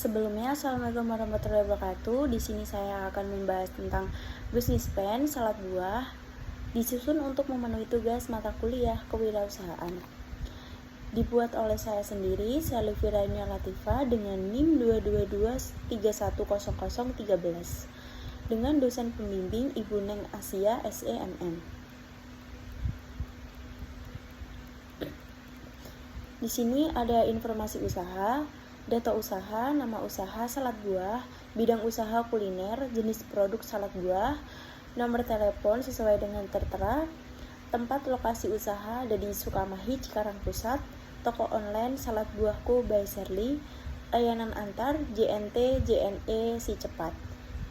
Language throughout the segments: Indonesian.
Sebelumnya, Assalamualaikum warahmatullahi wabarakatuh. Di sini saya akan membahas tentang bisnis plan salad buah disusun untuk memenuhi tugas mata kuliah kewirausahaan. Dibuat oleh saya sendiri, Salifi Raina Latifa dengan NIM 222310013 dengan dosen pembimbing Ibu Neng Asia SEMM. Di sini ada informasi usaha, data usaha, nama usaha salad buah, bidang usaha kuliner, jenis produk salad buah, nomor telepon sesuai dengan tertera, tempat lokasi usaha ada di Sukamahi, Cikarang Pusat, toko online salad buahku by Sherly, layanan antar JNT, JNE, Si Cepat.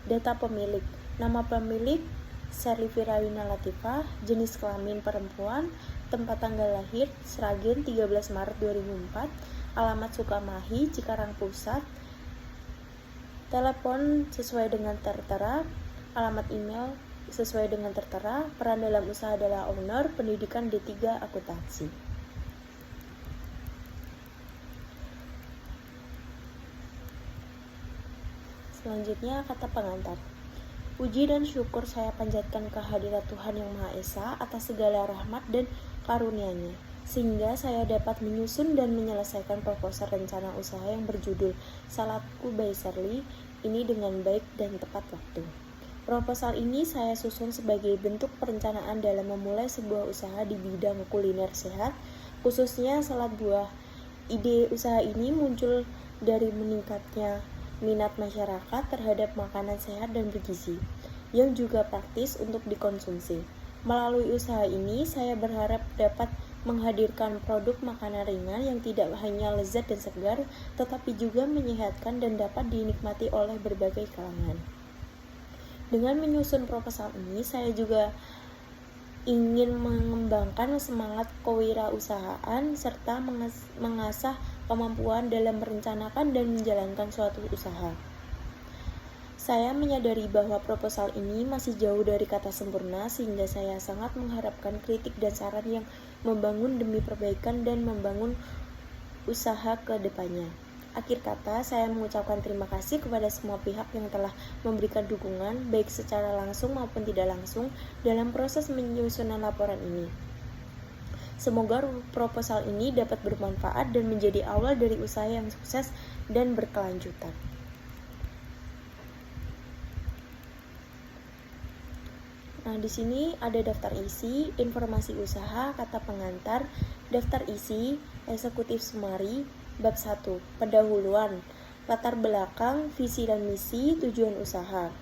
Data pemilik, nama pemilik Sherly Firayuna Latifah, jenis kelamin perempuan, tempat tanggal lahir Sragen 13 Maret 2004, alamat Sukamahi, Cikarang Pusat, telepon sesuai dengan tertera, alamat email sesuai dengan tertera, peran dalam usaha adalah owner, pendidikan D3 akuntansi. Selanjutnya kata pengantar. Puji dan syukur saya panjatkan kehadirat Tuhan Yang Maha Esa atas segala rahmat dan karunia-Nya, sehingga saya dapat menyusun dan menyelesaikan proposal rencana usaha yang berjudul Saladku by Sherly ini dengan baik dan tepat waktu. Proposal ini saya susun sebagai bentuk perencanaan dalam memulai sebuah usaha di bidang kuliner sehat, khususnya salad buah. Ide usaha ini muncul dari meningkatnya minat masyarakat terhadap makanan sehat dan bergizi, yang juga praktis untuk dikonsumsi. Melalui usaha ini, saya berharap dapat menghadirkan produk makanan ringan yang tidak hanya lezat dan segar, tetapi juga menyehatkan dan dapat dinikmati oleh berbagai kalangan. Dengan menyusun proposal ini, saya juga ingin mengembangkan semangat kewirausahaan serta mengasah kemampuan dalam merencanakan dan menjalankan suatu usaha. Saya menyadari bahwa proposal ini masih jauh dari kata sempurna, sehingga saya sangat mengharapkan kritik dan saran yang membangun demi perbaikan dan membangun usaha ke depannya. Akhir kata, saya mengucapkan terima kasih kepada semua pihak yang telah memberikan dukungan, baik secara langsung maupun tidak langsung, dalam proses penyusunan laporan ini. Semoga proposal ini dapat bermanfaat dan menjadi awal dari usaha yang sukses dan berkelanjutan. Nah, di sini ada daftar isi, informasi usaha, kata pengantar, daftar isi, eksekutif sumari, bab 1, pendahuluan, latar belakang, visi dan misi, tujuan usaha.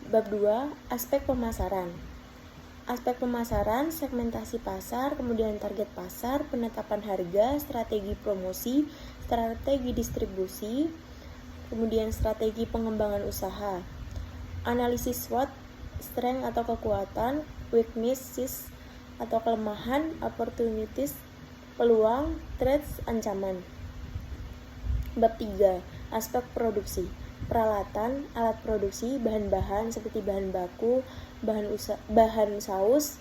Bab 2, aspek pemasaran. Aspek pemasaran, segmentasi pasar, kemudian target pasar, penetapan harga, strategi promosi, strategi distribusi, kemudian strategi pengembangan usaha. Analisis SWOT, strength atau kekuatan, weaknesses atau kelemahan, opportunities, peluang, threats, ancaman. Bab 3, aspek produksi. Peralatan, alat produksi, bahan-bahan seperti bahan baku, bahan saus,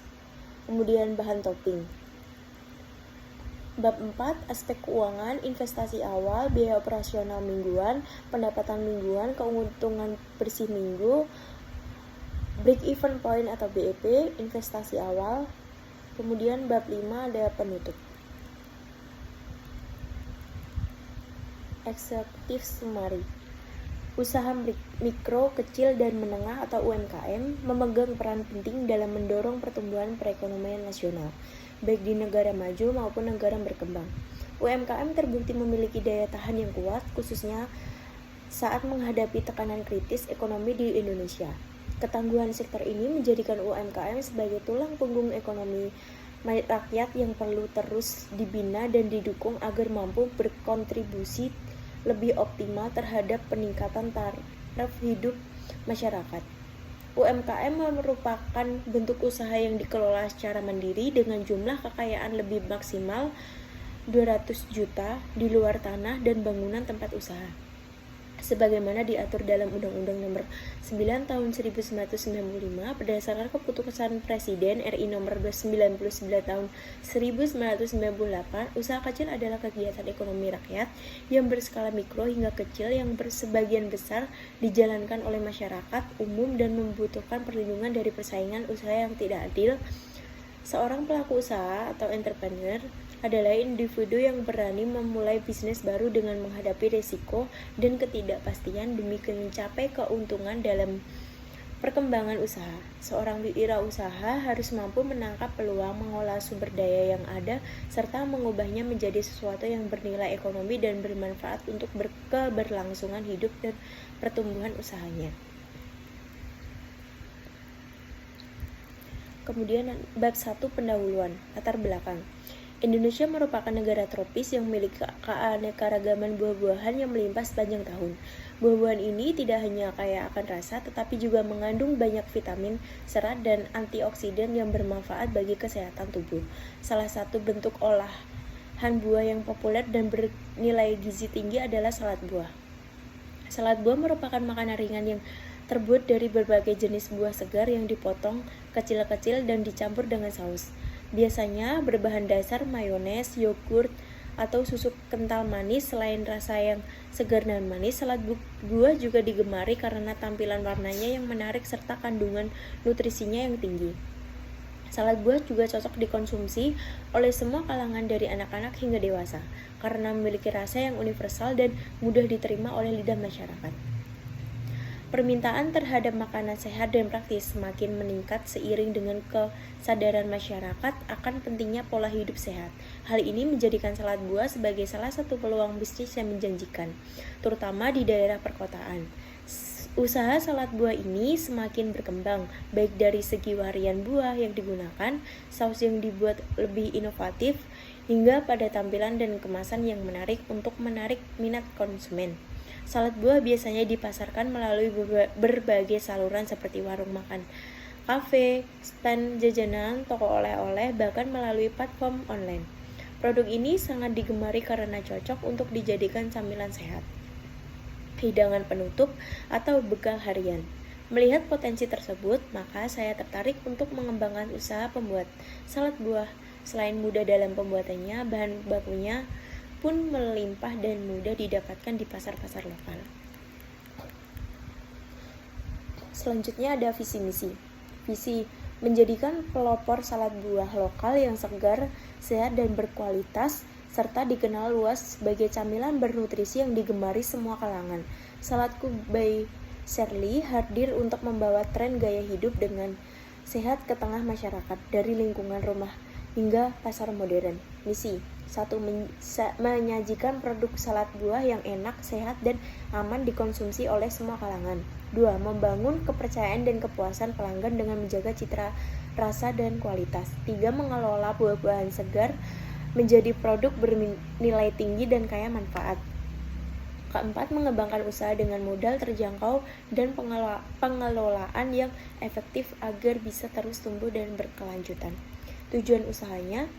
kemudian bahan topping. Bab 4, aspek keuangan, investasi awal, biaya operasional mingguan, pendapatan mingguan, keuntungan bersih minggu, break even point atau BEP, investasi awal. Kemudian bab 5 ada penutup. Eksekutif sumari. Usaha mikro, kecil, dan menengah atau UMKM memegang peran penting dalam mendorong pertumbuhan perekonomian nasional, baik di negara maju maupun negara berkembang. UMKM terbukti memiliki daya tahan yang kuat, khususnya saat menghadapi tekanan kritis ekonomi di Indonesia. Ketangguhan sektor ini menjadikan UMKM sebagai tulang punggung ekonomi rakyat yang perlu terus dibina dan didukung agar mampu berkontribusi lebih optimal terhadap peningkatan taraf hidup masyarakat. UMKM merupakan bentuk usaha yang dikelola secara mandiri dengan jumlah kekayaan lebih maksimal 200 juta di luar tanah dan bangunan tempat usaha. sebagaimana diatur dalam Undang-Undang Nomor 9 Tahun 1995 berdasarkan Keputusan Presiden RI Nomor 299 Tahun 1998. Usaha kecil adalah kegiatan ekonomi rakyat yang berskala mikro hingga kecil yang sebagian besar dijalankan oleh masyarakat umum dan membutuhkan perlindungan dari persaingan usaha yang tidak adil. Seorang pelaku usaha atau entrepreneur adalah individu yang berani memulai bisnis baru dengan menghadapi risiko dan ketidakpastian demi mencapai keuntungan dalam perkembangan usaha. Seorang wirausaha harus mampu menangkap peluang, mengolah sumber daya yang ada, serta mengubahnya menjadi sesuatu yang bernilai ekonomi dan bermanfaat untuk keberlangsungan hidup dan pertumbuhan usahanya. Kemudian bab 1 pendahuluan, latar belakang. Indonesia merupakan negara tropis yang memiliki keanekaragaman buah-buahan yang melimpah sepanjang tahun. Buah-buahan ini tidak hanya kaya akan rasa, tetapi juga mengandung banyak vitamin, serat, dan antioksidan yang bermanfaat bagi kesehatan tubuh. Salah satu bentuk olahan buah yang populer dan bernilai gizi tinggi adalah salad buah. Salad buah merupakan makanan ringan yang terbuat dari berbagai jenis buah segar yang dipotong kecil-kecil dan dicampur dengan saus. Biasanya berbahan dasar mayones, yogurt, atau susu kental manis. Selain rasa yang segar dan manis, salad buah juga digemari karena tampilan warnanya yang menarik serta kandungan nutrisinya yang tinggi. Salad buah juga cocok dikonsumsi oleh semua kalangan dari anak-anak hingga dewasa karena memiliki rasa yang universal dan mudah diterima oleh lidah masyarakat. Permintaan terhadap makanan sehat dan praktis semakin meningkat seiring dengan kesadaran masyarakat akan pentingnya pola hidup sehat. Hal ini menjadikan salad buah sebagai salah satu peluang bisnis yang menjanjikan, terutama di daerah perkotaan. Usaha salad buah ini semakin berkembang, baik dari segi varian buah yang digunakan, saus yang dibuat lebih inovatif, hingga pada tampilan dan kemasan yang menarik untuk menarik minat konsumen. Salad buah biasanya dipasarkan melalui berbagai saluran seperti warung makan, kafe, stand jajanan, toko oleh-oleh, bahkan melalui platform online. Produk ini sangat digemari karena cocok untuk dijadikan camilan sehat, hidangan penutup, atau bekal harian. Melihat potensi tersebut, maka saya tertarik untuk mengembangkan usaha pembuat salad buah. Selain mudah dalam pembuatannya, bahan bakunya pun melimpah dan mudah didapatkan di pasar-pasar lokal. Selanjutnya ada visi misi. Visi menjadikan pelopor salad buah lokal yang segar, sehat, dan berkualitas, serta dikenal luas sebagai camilan bernutrisi yang digemari semua kalangan. Saladku by Shirley hadir untuk membawa tren gaya hidup dengan sehat ke tengah masyarakat, dari lingkungan rumah hingga pasar modern. Misi 1. Menyajikan produk salad buah yang enak, sehat, dan aman dikonsumsi oleh semua kalangan. 2. Membangun kepercayaan dan kepuasan pelanggan dengan menjaga citra rasa dan kualitas. 3. Mengelola buah-buahan segar menjadi produk bernilai tinggi dan kaya manfaat. 4. Mengembangkan usaha dengan modal terjangkau dan pengelolaan yang efektif agar bisa terus tumbuh dan berkelanjutan. Tujuan usahanya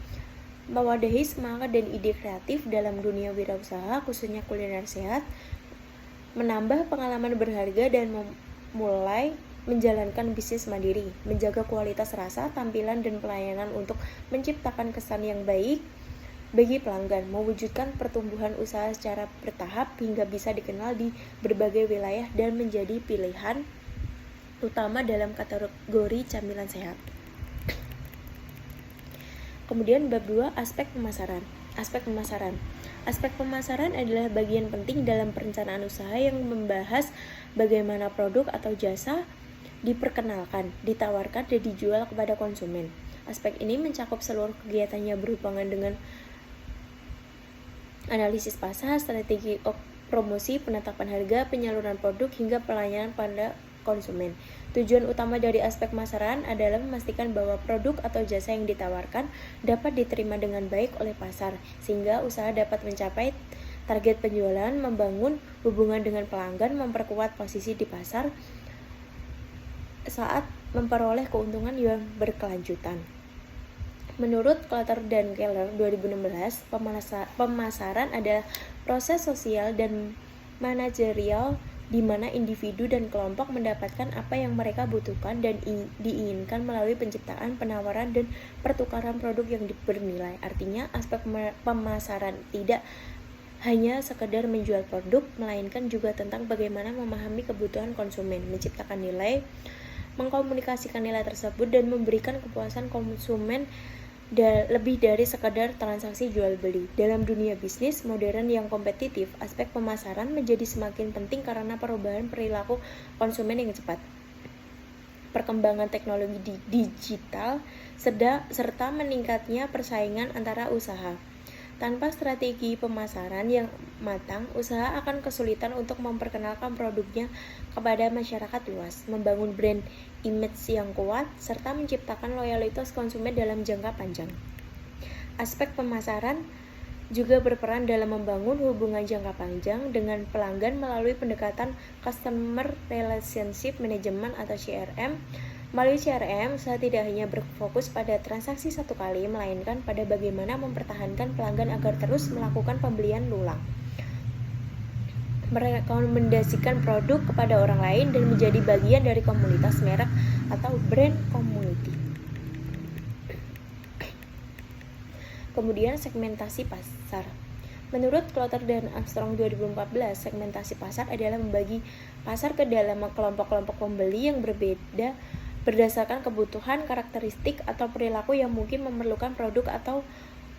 mewadahi semangat dan ide kreatif dalam dunia wirausaha, khususnya kuliner sehat, menambah pengalaman berharga, dan memulai menjalankan bisnis mandiri, menjaga kualitas rasa, tampilan, dan pelayanan untuk menciptakan kesan yang baik bagi pelanggan, mewujudkan pertumbuhan usaha secara bertahap hingga bisa dikenal di berbagai wilayah dan menjadi pilihan utama dalam kategori camilan sehat. Kemudian bab 2, aspek pemasaran. Aspek pemasaran adalah bagian penting dalam perencanaan usaha yang membahas bagaimana produk atau jasa diperkenalkan, ditawarkan, dan dijual kepada konsumen. Aspek ini mencakup seluruh kegiatannya berhubungan dengan analisis pasar, strategi promosi, penetapan harga, penyaluran produk, hingga pelayanan pada konsumen. Tujuan utama dari aspek pemasaran adalah memastikan bahwa produk atau jasa yang ditawarkan dapat diterima dengan baik oleh pasar, sehingga usaha dapat mencapai target penjualan, membangun hubungan dengan pelanggan, memperkuat posisi di pasar saat memperoleh keuntungan yang berkelanjutan. Menurut Clutter dan Keller 2016, pemasaran adalah proses sosial dan manajerial di mana individu dan kelompok mendapatkan apa yang mereka butuhkan dan diinginkan melalui penciptaan, penawaran, dan pertukaran produk yang bernilai. Artinya, aspek pemasaran tidak hanya sekedar menjual produk, melainkan juga tentang bagaimana memahami kebutuhan konsumen, menciptakan nilai, mengkomunikasikan nilai tersebut, dan memberikan kepuasan konsumen lebih dari sekadar transaksi jual beli. Dalam dunia bisnis modern yang kompetitif, aspek pemasaran menjadi semakin penting karena perubahan perilaku konsumen yang cepat, perkembangan teknologi digital, serta meningkatnya persaingan antara usaha. Tanpa strategi pemasaran yang matang, usaha akan kesulitan untuk memperkenalkan produknya kepada masyarakat luas, membangun brand image yang kuat, serta menciptakan loyalitas konsumen dalam jangka panjang. Aspek pemasaran juga berperan dalam membangun hubungan jangka panjang dengan pelanggan melalui pendekatan Customer Relationship Management atau CRM. Melalui CRM, usaha tidak hanya berfokus pada transaksi satu kali, melainkan pada bagaimana mempertahankan pelanggan agar terus melakukan pembelian ulang, merekomendasikan produk kepada orang lain, dan menjadi bagian dari komunitas merek atau brand community. Kemudian segmentasi pasar. Menurut Klotter dan Armstrong 2014, segmentasi pasar adalah membagi pasar ke dalam kelompok-kelompok pembeli yang berbeda berdasarkan kebutuhan, karakteristik, atau perilaku yang mungkin memerlukan produk atau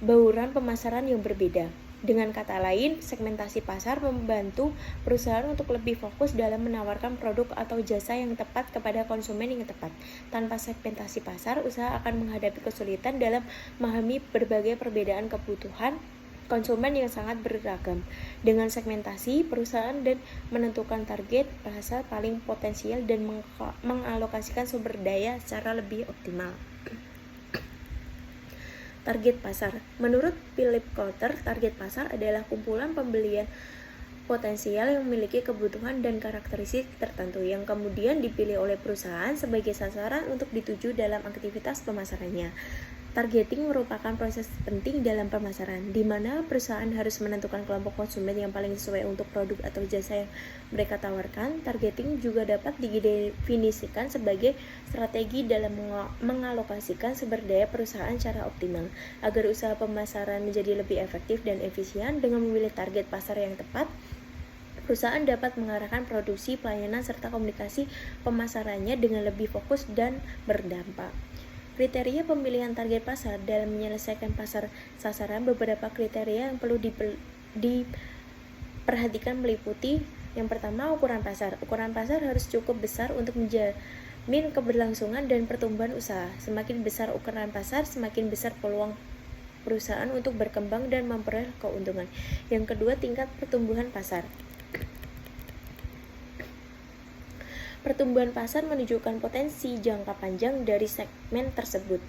bauran pemasaran yang berbeda. Dengan kata lain, segmentasi pasar membantu perusahaan untuk lebih fokus dalam menawarkan produk atau jasa yang tepat kepada konsumen yang tepat. Tanpa segmentasi pasar, usaha akan menghadapi kesulitan dalam memahami berbagai perbedaan kebutuhan konsumen yang sangat beragam. Dengan segmentasi, perusahaan dan menentukan target pasar paling potensial dan mengalokasikan sumber daya secara lebih optimal. Target pasar. Menurut Philip Kotler, target pasar adalah kumpulan pembelian potensial yang memiliki kebutuhan dan karakteristik tertentu yang kemudian dipilih oleh perusahaan sebagai sasaran untuk dituju dalam aktivitas pemasarannya. Targeting merupakan proses penting dalam pemasaran, di mana perusahaan harus menentukan kelompok konsumen yang paling sesuai untuk produk atau jasa yang mereka tawarkan. Targeting juga dapat didefinisikan sebagai strategi dalam mengalokasikan sumber daya perusahaan secara optimal, agar usaha pemasaran menjadi lebih efektif dan efisien. Dengan memilih target pasar yang tepat, perusahaan dapat mengarahkan produksi, pelayanan, serta komunikasi pemasarannya dengan lebih fokus dan berdampak. Kriteria pemilihan target pasar. Dalam menyelesaikan pasar sasaran, beberapa kriteria yang perlu diperhatikan meliputi: yang pertama, ukuran pasar. Ukuran pasar harus cukup besar untuk menjamin keberlangsungan dan pertumbuhan usaha. Semakin besar ukuran pasar, semakin besar peluang perusahaan untuk berkembang dan memperoleh keuntungan. Yang kedua, tingkat pertumbuhan pasar. Pertumbuhan pasar menunjukkan potensi jangka panjang dari segmen tersebut.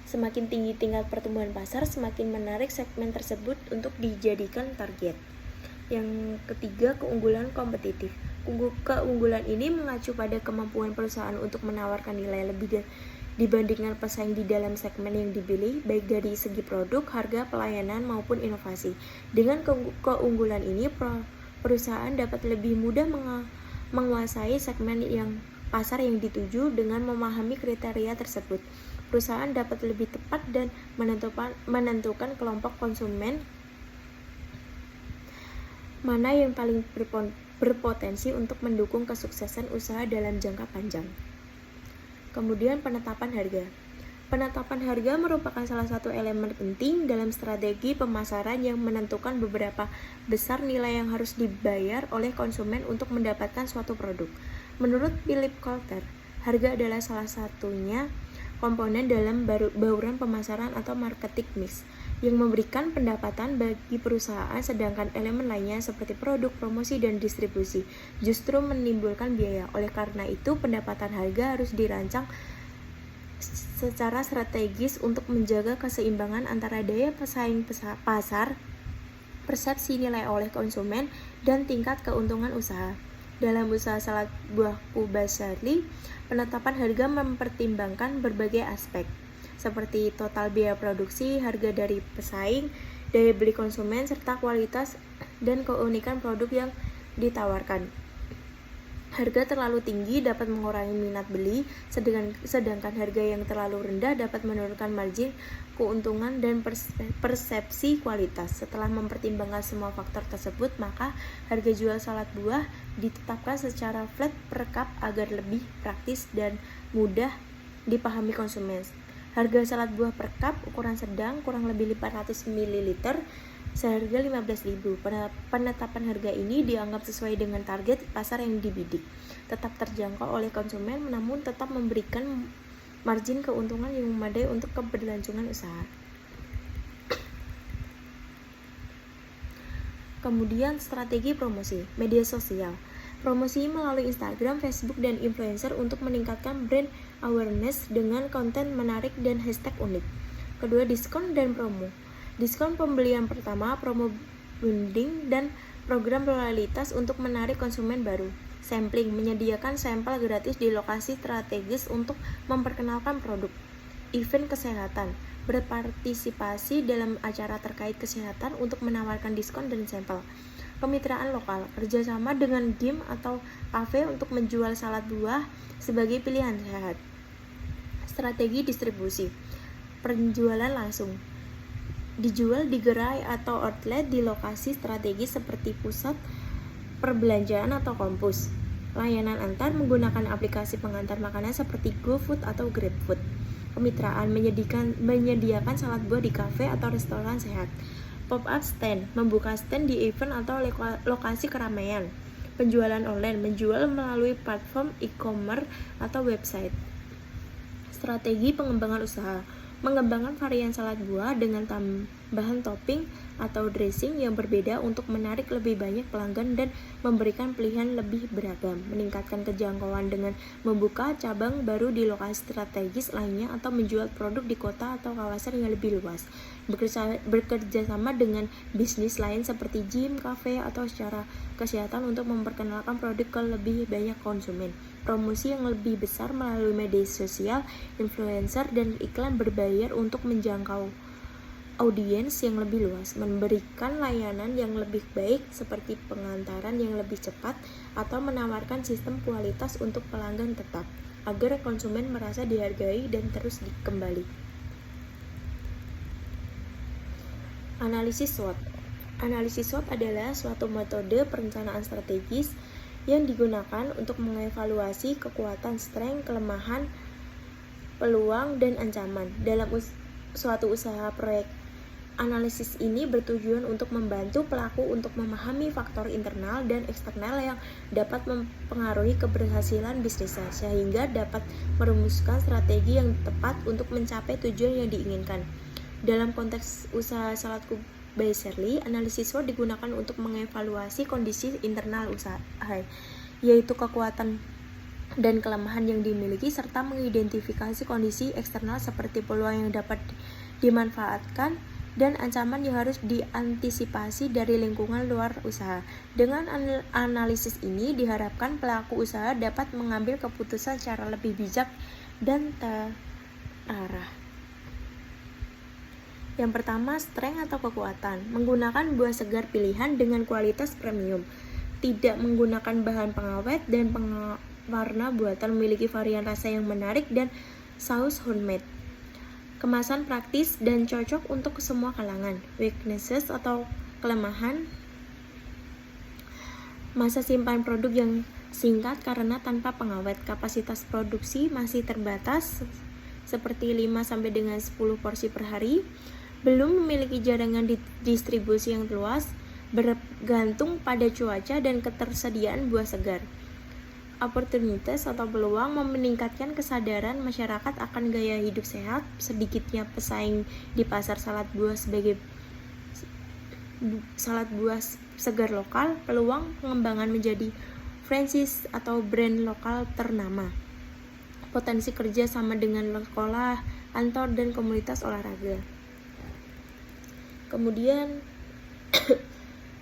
Semakin tinggi tingkat pertumbuhan pasar, semakin menarik segmen tersebut untuk dijadikan target. Yang ketiga, keunggulan kompetitif. Keunggulan ini mengacu pada kemampuan perusahaan untuk menawarkan nilai lebih dibandingkan pesaing di dalam segmen yang dipilih, baik dari segi produk, harga, pelayanan, maupun inovasi. Dengan keunggulan ini, perusahaan dapat lebih mudah menguasai segmen pasar yang dituju. Dengan memahami kriteria tersebut, perusahaan dapat lebih tepat dan menentukan kelompok konsumen mana yang paling berpotensi untuk mendukung kesuksesan usaha dalam jangka panjang. Kemudian, penetapan harga. Penetapan harga merupakan salah satu elemen penting dalam strategi pemasaran yang menentukan beberapa besar nilai yang harus dibayar oleh konsumen untuk mendapatkan suatu produk. Menurut Philip Kotler, harga adalah salah satunya komponen dalam bauran pemasaran atau marketing mix yang memberikan pendapatan bagi perusahaan, sedangkan elemen lainnya seperti produk, promosi, dan distribusi justru menimbulkan biaya. Oleh karena itu, pendapatan harga harus dirancang secara strategis untuk menjaga keseimbangan antara daya pesaing pasar, persepsi nilai oleh konsumen, dan tingkat keuntungan usaha. Dalam usaha salad buah Kubasari, penetapan harga mempertimbangkan berbagai aspek, seperti total biaya produksi, harga dari pesaing, daya beli konsumen, serta kualitas dan keunikan produk yang ditawarkan. Harga terlalu tinggi dapat mengurangi minat beli, sedangkan harga yang terlalu rendah dapat menurunkan margin, keuntungan, dan persepsi kualitas. Setelah mempertimbangkan semua faktor tersebut, maka harga jual salad buah ditetapkan secara flat per cup agar lebih praktis dan mudah dipahami konsumen. Harga salad buah per cup ukuran sedang kurang lebih 500 ml seharga 15.000. Penetapan harga ini dianggap sesuai dengan target pasar yang dibidik, tetap terjangkau oleh konsumen, namun tetap memberikan margin keuntungan yang memadai untuk keberlangsungan usaha. Kemudian strategi promosi, media sosial. Promosi melalui Instagram, Facebook, dan influencer untuk meningkatkan brand awareness dengan konten menarik dan hashtag unik. Kedua, diskon dan promo. Diskon pembelian pertama, promo bundling, dan program loyalitas untuk menarik konsumen baru. Sampling, menyediakan sampel gratis di lokasi strategis untuk memperkenalkan produk. Event kesehatan, berpartisipasi dalam acara terkait kesehatan untuk menawarkan diskon dan sampel. Kemitraan lokal, kerjasama dengan gym atau kafe untuk menjual salad buah sebagai pilihan sehat. Strategi distribusi, penjualan langsung, dijual di gerai atau outlet di lokasi strategis seperti pusat perbelanjaan atau kampus. Layanan antar menggunakan aplikasi pengantar makanan seperti GoFood atau GrabFood. Kemitraan, menyediakan salad buah di kafe atau restoran sehat. Pop-up stand, membuka stand di event atau lokasi keramaian. Penjualan online, menjual melalui platform e-commerce atau website. Strategi pengembangan usaha, mengembangkan varian salad buah dengan tambahan topping atau dressing yang berbeda untuk menarik lebih banyak pelanggan dan memberikan pilihan lebih beragam. Meningkatkan kejangkauan dengan membuka cabang baru di lokasi strategis lainnya atau menjual produk di kota atau kawasan yang lebih luas. Bekerja sama dengan bisnis lain seperti gym, kafe, atau secara kesehatan untuk memperkenalkan produk ke lebih banyak konsumen. Promosi yang lebih besar melalui media sosial, influencer, dan iklan berbayar untuk menjangkau audiens yang lebih luas, memberikan layanan yang lebih baik seperti pengantaran yang lebih cepat, atau menawarkan sistem kualitas untuk pelanggan tetap, agar konsumen merasa dihargai dan terus kembali. Analisis SWOT. Analisis SWOT adalah suatu metode perencanaan strategis yang digunakan untuk mengevaluasi kekuatan, strength, kelemahan, peluang, dan ancaman dalam suatu usaha proyek. Analisis ini bertujuan untuk membantu pelaku untuk memahami faktor internal dan eksternal yang dapat mempengaruhi keberhasilan bisnisnya, sehingga dapat merumuskan strategi yang tepat untuk mencapai tujuan yang diinginkan. Dalam konteks usaha salad by Shirley, analisis SWOT digunakan untuk mengevaluasi kondisi internal usaha, yaitu kekuatan dan kelemahan yang dimiliki, serta mengidentifikasi kondisi eksternal seperti peluang yang dapat dimanfaatkan dan ancaman yang harus diantisipasi dari lingkungan luar usaha. Dengan analisis ini diharapkan pelaku usaha dapat mengambil keputusan secara lebih bijak dan terarah. Yang pertama, strength atau kekuatan. Menggunakan buah segar pilihan dengan kualitas premium. Tidak menggunakan bahan pengawet dan pewarna buatan, memiliki varian rasa yang menarik dan saus homemade. Kemasan praktis dan cocok untuk semua kalangan. Weaknesses atau kelemahan. Masa simpan produk yang singkat karena tanpa pengawet. Kapasitas produksi masih terbatas seperti 5 sampai dengan 10 porsi per hari. Belum memiliki jaringan distribusi yang luas, bergantung pada cuaca dan ketersediaan buah segar. Opportunities atau peluang, meningkatkan kesadaran masyarakat akan gaya hidup sehat, sedikitnya pesaing di pasar salad buah sebagai salad buah segar lokal, peluang pengembangan menjadi franchise atau brand lokal ternama, potensi kerja sama dengan sekolah, kantor, dan komunitas olahraga. Kemudian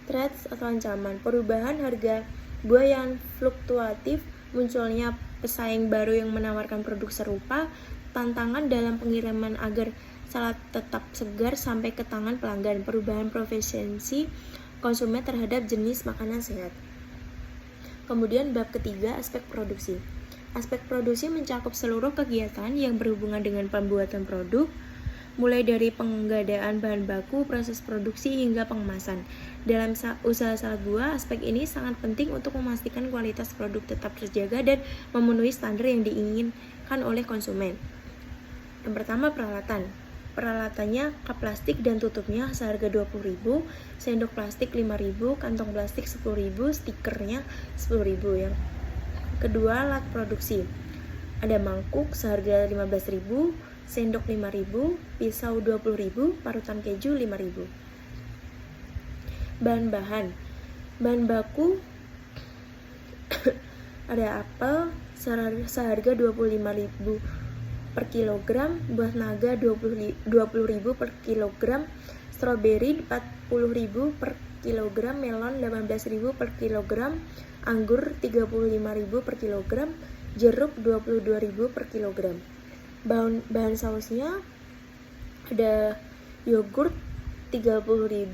threats atau ancaman, perubahan harga buah yang fluktuatif, munculnya pesaing baru yang menawarkan produk serupa, tantangan dalam pengiriman agar salad tetap segar sampai ke tangan pelanggan, perubahan preferensi konsumen terhadap jenis makanan sehat. Kemudian bab ketiga, aspek produksi. Aspek produksi mencakup seluruh kegiatan yang berhubungan dengan pembuatan produk, mulai dari penggadaan bahan baku, proses produksi, hingga pengemasan. Dalam usaha salad buah, aspek ini sangat penting untuk memastikan kualitas produk tetap terjaga dan memenuhi standar yang diinginkan oleh konsumen. Yang pertama, peralatan. Peralatannya kap plastik dan tutupnya seharga 20.000, sendok plastik 5.000, kantong plastik 10.000, stikernya 10.000. Yang kedua, alat produksi. Ada mangkuk seharga 15.000, sendok 5.000, pisau 20.000, parutan keju 5.000. Bahan-bahan. Bahan baku ada apel seharga 25.000 per kilogram, buah naga 20.000 per kilogram, stroberi 40.000 per kilogram, melon 18.000 per kilogram, anggur 35.000 per kilogram, jeruk 22.000 per kilogram. Bahan sausnya ada yogurt 30.000,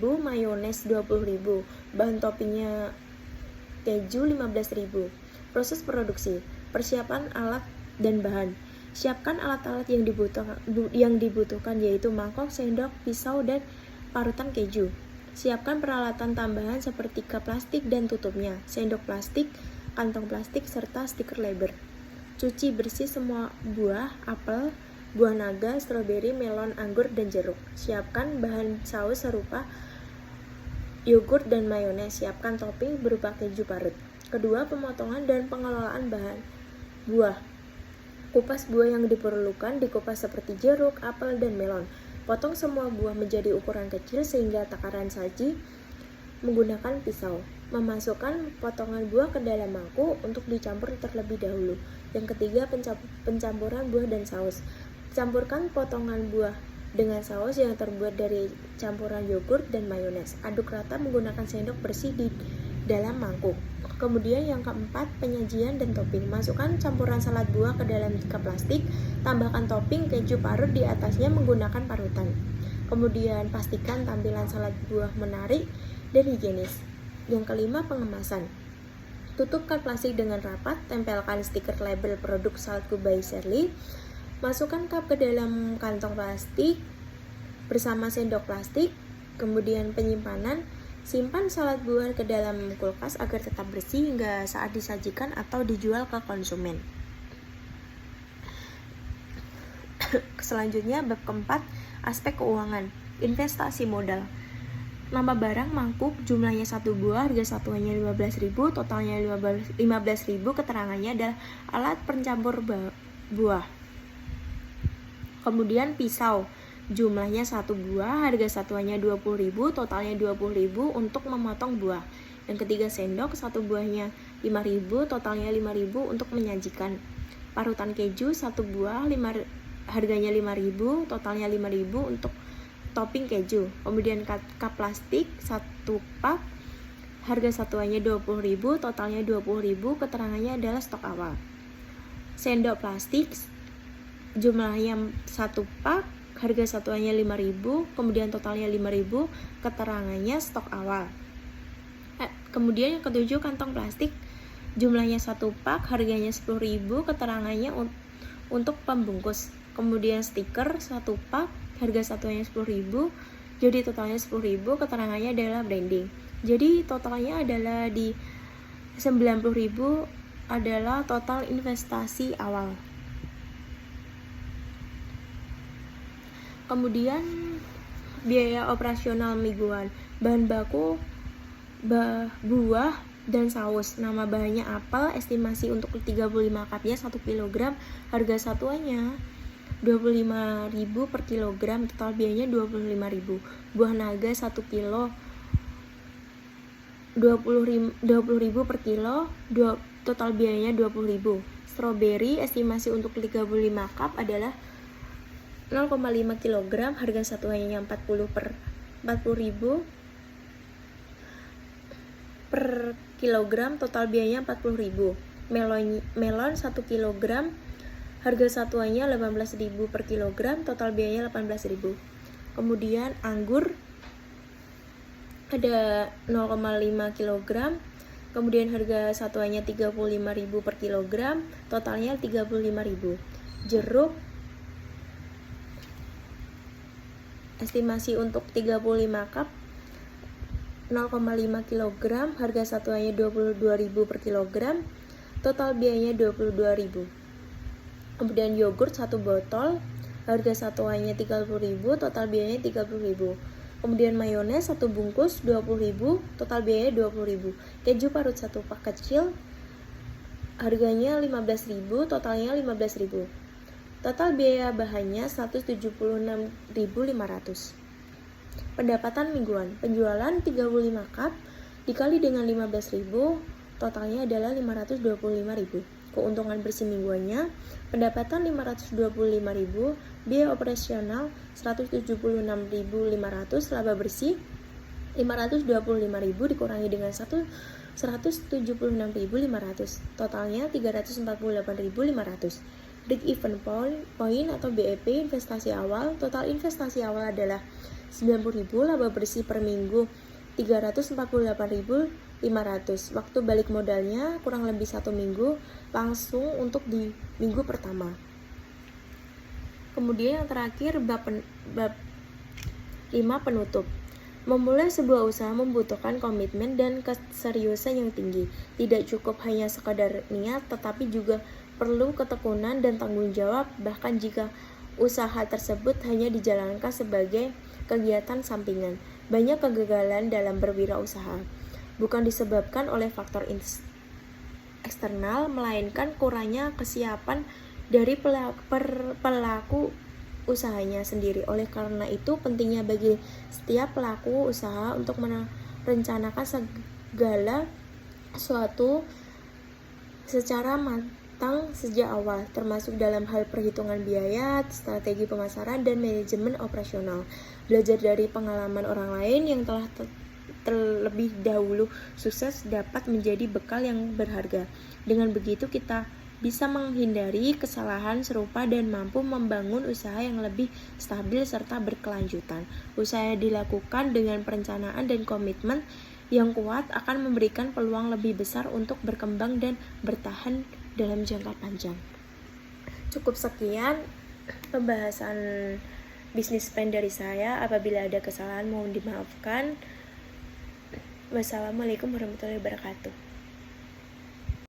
mayones 20.000, bahan toppingnya keju 15.000. Proses produksi. Persiapan alat dan bahan. Siapkan alat-alat yang dibutuhkan yaitu mangkok, sendok, pisau, dan parutan keju. Siapkan peralatan tambahan seperti kap plastik dan tutupnya, sendok plastik, kantong plastik, serta stiker label. Cuci bersih semua buah, apel, buah naga, stroberi, melon, anggur, dan jeruk. Siapkan bahan saus serupa yogurt dan mayones. Siapkan topping berupa keju parut. Kedua, pemotongan dan pengelolaan bahan buah. Kupas buah yang diperlukan dikupas seperti jeruk, apel, dan melon. Potong semua buah menjadi ukuran kecil sehingga takaran saji menggunakan pisau. Memasukkan potongan buah ke dalam mangkuk untuk dicampur terlebih dahulu. Yang ketiga, pencampuran buah dan saus. Campurkan potongan buah dengan saus yang terbuat dari campuran yogurt dan mayones. Aduk rata menggunakan sendok bersih di dalam mangkuk. Kemudian yang keempat, penyajian dan topping. Masukkan campuran salad buah ke dalam kap plastik, tambahkan topping keju parut di atasnya menggunakan parutan. Kemudian pastikan tampilan salad buah menarik dan higienis. Yang kelima, pengemasan. Tutup kap plastik dengan rapat, tempelkan stiker label produk Saladku by Shirley. Masukkan kap ke dalam kantong plastik bersama sendok plastik. Kemudian penyimpanan. Simpan salad buah ke dalam kulkas agar tetap bersih hingga saat disajikan atau dijual ke konsumen. Selanjutnya, bab keempat, aspek keuangan. Investasi modal. Nama barang mangkuk, jumlahnya 1 buah, harga satuannya 15.000, totalnya 15.000, keterangannya adalah alat pencampur buah. Kemudian pisau, jumlahnya 1 buah, harga satuannya 20.000, totalnya 20.000 untuk memotong buah. Yang ketiga, sendok, 1 buahnya 5.000, totalnya 5.000 untuk menyajikan. Parutan keju 1 buah, harganya 5.000, totalnya 5.000 untuk topping keju. Kemudian kap plastik 1 pak, harga satuannya 20.000, totalnya 20.000, keterangannya adalah stok awal. Sendok plastik, jumlahnya 1 pak, harga satuannya 5.000, kemudian totalnya 5.000, keterangannya stok awal. Kemudian yang ketujuh, kantong plastik, jumlahnya 1 pak, harganya 10.000, keterangannya untuk pembungkus. Kemudian stiker 1 pak, harga satuannya 10.000, jadi totalnya 10.000, keterangannya adalah branding. Jadi totalnya adalah di 90.000 adalah total investasi awal. Kemudian biaya operasional mingguan, bahan baku, buah, dan saus. Nama bahannya apel, estimasi untuk 35 cupnya 1 kg, harga satuannya 25.000 per kilogram, total biayanya 25.000. Buah naga 1 kilo 20.000 per kilo, total biayanya 20.000. Stroberi estimasi untuk 35 cup adalah 0,5 kg, harga satuannya 40.000 per kilogram, total biayanya 40.000. Melon 1 kg, harga satuannya 18.000 per kilogram, total biayanya 18.000. Kemudian anggur ada 0,5 kg, Kemudian harga satuannya 35.000 per kilogram, totalnya 35.000. Jeruk estimasi untuk 35 cup 0,5 kg, harga satuannya 22.000 per kilogram, total biayanya 22.000. Kemudian yogurt 1 botol, harga satuannya 30.000, total biayanya 30.000. Kemudian mayones 1 bungkus 20.000, total biayanya 20.000. Keju parut 1 pak kecil, harganya 15.000, totalnya 15.000. Total biaya bahannya 176.500. Pendapatan mingguan, penjualan 35 cup dikali dengan 15.000, totalnya adalah 525.000. Keuntungan bersih mingguannya, pendapatan 525.000, biaya operasional 176.500, laba bersih 525.000 dikurangi dengan 176.500, totalnya 348.500. Break even point atau BEP investasi awal, total investasi awal adalah 90.000, laba bersih per minggu 348.500. Waktu balik modalnya kurang lebih 1 minggu, langsung untuk di minggu pertama. Kemudian yang terakhir bab 5 penutup. Memulai sebuah usaha membutuhkan komitmen dan keseriusan yang tinggi. Tidak cukup hanya sekadar niat, tetapi juga perlu ketekunan dan tanggung jawab, bahkan jika usaha tersebut hanya dijalankan sebagai kegiatan sampingan. Banyak kegagalan dalam berwirausaha bukan disebabkan oleh faktor eksternal, melainkan kurangnya kesiapan dari pelaku usahanya sendiri. Oleh karena itu, pentingnya bagi setiap pelaku usaha untuk merencanakan segala sesuatu secara matang sejak awal, termasuk dalam hal perhitungan biaya, strategi pemasaran, dan manajemen operasional. Belajar dari pengalaman orang lain yang telah terlebih dahulu sukses dapat menjadi bekal yang berharga. Dengan begitu kita bisa menghindari kesalahan serupa dan mampu membangun usaha yang lebih stabil serta berkelanjutan. Usaha yang dilakukan dengan perencanaan dan komitmen yang kuat akan memberikan peluang lebih besar untuk berkembang dan bertahan dalam jangka panjang. Cukup sekian pembahasan bisnis plan dari saya. Apabila ada kesalahan mohon dimaafkan. Wassalamualaikum warahmatullahi wabarakatuh.